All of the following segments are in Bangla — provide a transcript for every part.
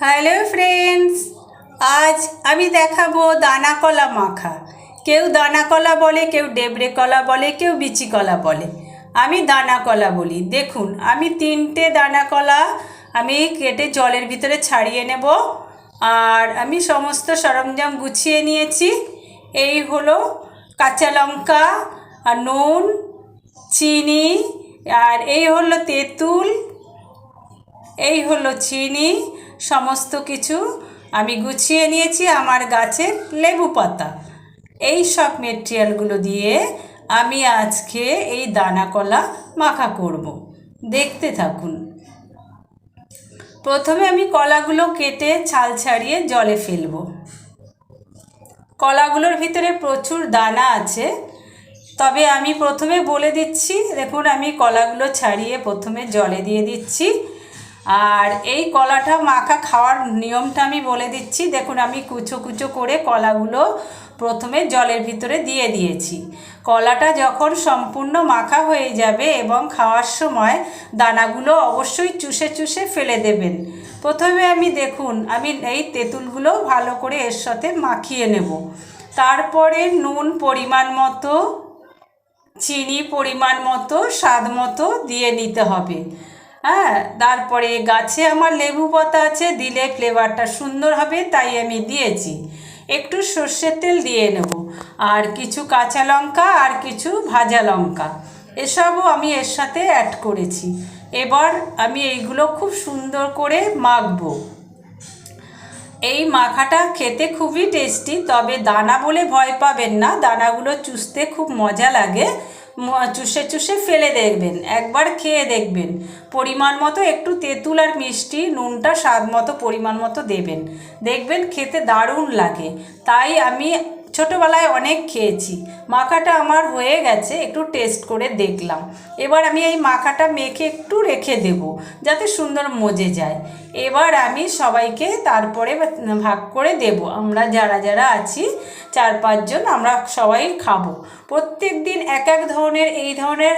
হ্যালো ফ্রেন্ডস, আজ আমি দেখাবো দানা কলা মাখা। কেউ দানা কলা বলে, কেউ ডেবরে কলা বলে, কেউ বিচি কলা বলে। আমি দানা কলা বলি। দেখুন, আমি 3টে দানা কলা আমি কেটে জলের ভিতরে ছাড়িয়ে নেব। আর আমি সমস্ত সরঞ্জাম গুছিয়ে নিয়েছি। এই হলো কাঁচা লঙ্কা আর নুন, চিনি, আর এই হলো তেঁতুল, এই হলো চিনি। সমস্ত কিছু আমি গুছিয়ে নিয়েছি। আমার গাছের লেবু পাতা। এই সব মেটেরিয়ালগুলো দিয়ে আমি আজকে এই দানা কলা মাখা করব। দেখতে থাকুন। প্রথমে আমি কলাগুলো কেটে ছাল ছাড়িয়ে জলে ফেলব। কলাগুলোর ভিতরে প্রচুর দানা আছে, তবে আমি প্রথমে বলে দিচ্ছি। দেখুন, আমি কলাগুলো ছাড়িয়ে প্রথমে জলে দিয়ে দিচ্ছি। আর এই কলাটা মাখা খাওয়ার নিয়মটা আমি বলে দিচ্ছি। দেখুন, আমি কুচো কুচো করে কলাগুলো প্রথমে জলের ভিতরে দিয়ে দিয়েছি। কলাটা যখন সম্পূর্ণ মাখা হয়ে যাবে এবং খাওয়ার সময় দানাগুলো অবশ্যই চুষে চুষে ফেলে দেবেন। প্রথমে আমি আমি এই তেঁতুলগুলো ভালো করে এর সাথে মাখিয়ে নেব। তারপরে নুন পরিমাণ মতো, চিনি পরিমাণ মতো, স্বাদ মতো দিয়ে নিতে হবে। তারপরে গাছে আমার লেবু পাতা আছে, দিলে ফ্লেভারটা সুন্দর হবে, তাই আমি দিয়েছি। একটু সর্ষের তেল দিয়ে নেব, আর কিছু কাঁচা লঙ্কা আর কিছু ভাজা লঙ্কা, এসবও আমি এর সাথে অ্যাড করেছি। এবার আমি এইগুলো খুব সুন্দর করে মাখবো। এই মাখাটা খেতে খুবই টেস্টি, তবে দানা বলে ভয় পাবেন না। দানাগুলো চুষতে খুব মজা লাগে। চুষে চুষে ফেলে দেখবেন, একবার খেয়ে দেখবেন। পরিমাণ মতো একটু তেঁতুল আর মিষ্টি, নুনটা স্বাদ মতো পরিমাণ মতো দেবেন। দেখবেন খেতে দারুণ লাগে। তাই আমি ছোটোবেলায় অনেক খেয়েছি। মাখাটা আমার হয়ে গেছে, একটু টেস্ট করে দেখলাম। এবার আমি এই মাখাটা মেখে একটু রেখে দেব, যাতে সুন্দর মজে যায়। এবার আমি সবাইকে তারপরে ভাগ করে দেব। আমরা যারা যারা আছি 4-5 জন, আমরা সবাই খাবো। প্রত্যেক দিন এক এক ধরনের এই ধরনের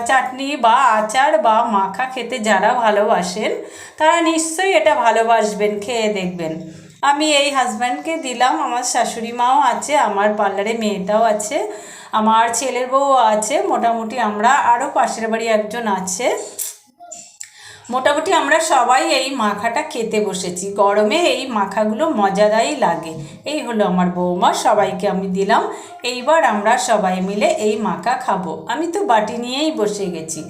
চাটনি বা আচার বা মাখা খেতে যারা ভালোবাসেন, তারা নিশ্চয়ই এটা ভালোবাসবেন, খেয়ে দেখবেন। আমি এই হাজব্যান্ডকে দিলাম, আমার শাশুড়ি মাও আছে, আমার পার্লারে মেয়েটাও আছে, আমার ছেলের বউও আছে। মোটামুটি আমরা আরও পাশের বাড়ি একজন আছে। মোটামুটি আমরা সবাই এই মাখাটা খেতে বসেছি। গরমে এই মাখাগুলো মজাদারই লাগে। এই হলো আমার বৌমা, সবাইকে আমি দিলাম। এইবার আমরা সবাই মিলে এই মাখা খাবো। আমি তো বাটি নিয়েই বসে গেছি।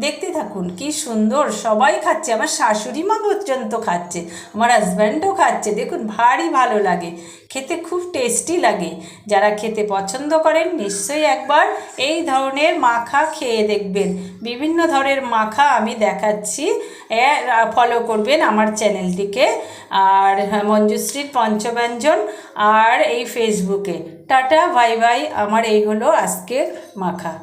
দেখতে থাকুন, কি সুন্দর সবাই খাচ্ছে। আমার শাশুড়ি মা পর্যন্ত খাচ্ছে, আমার হাজব্যান্ডও খাচ্ছে। দেখুন, ভারী ভালো লাগে, খেতে খুব টেস্টি লাগে। যারা খেতে পছন্দ করেন, নিশ্চয়ই একবার এই ধরনের মাখা খেয়ে দেখবেন। বিভিন্ন ধরনের মাখা আমি দেখাচ্ছি, ফলো করবেন আমার চ্যানেলটিকে। আর মঞ্জুশ্রীর পঞ্চব্যঞ্জন আর এই ফেসবুকে। Tata, bye bye. আমার এই হলো আজকের মাখা।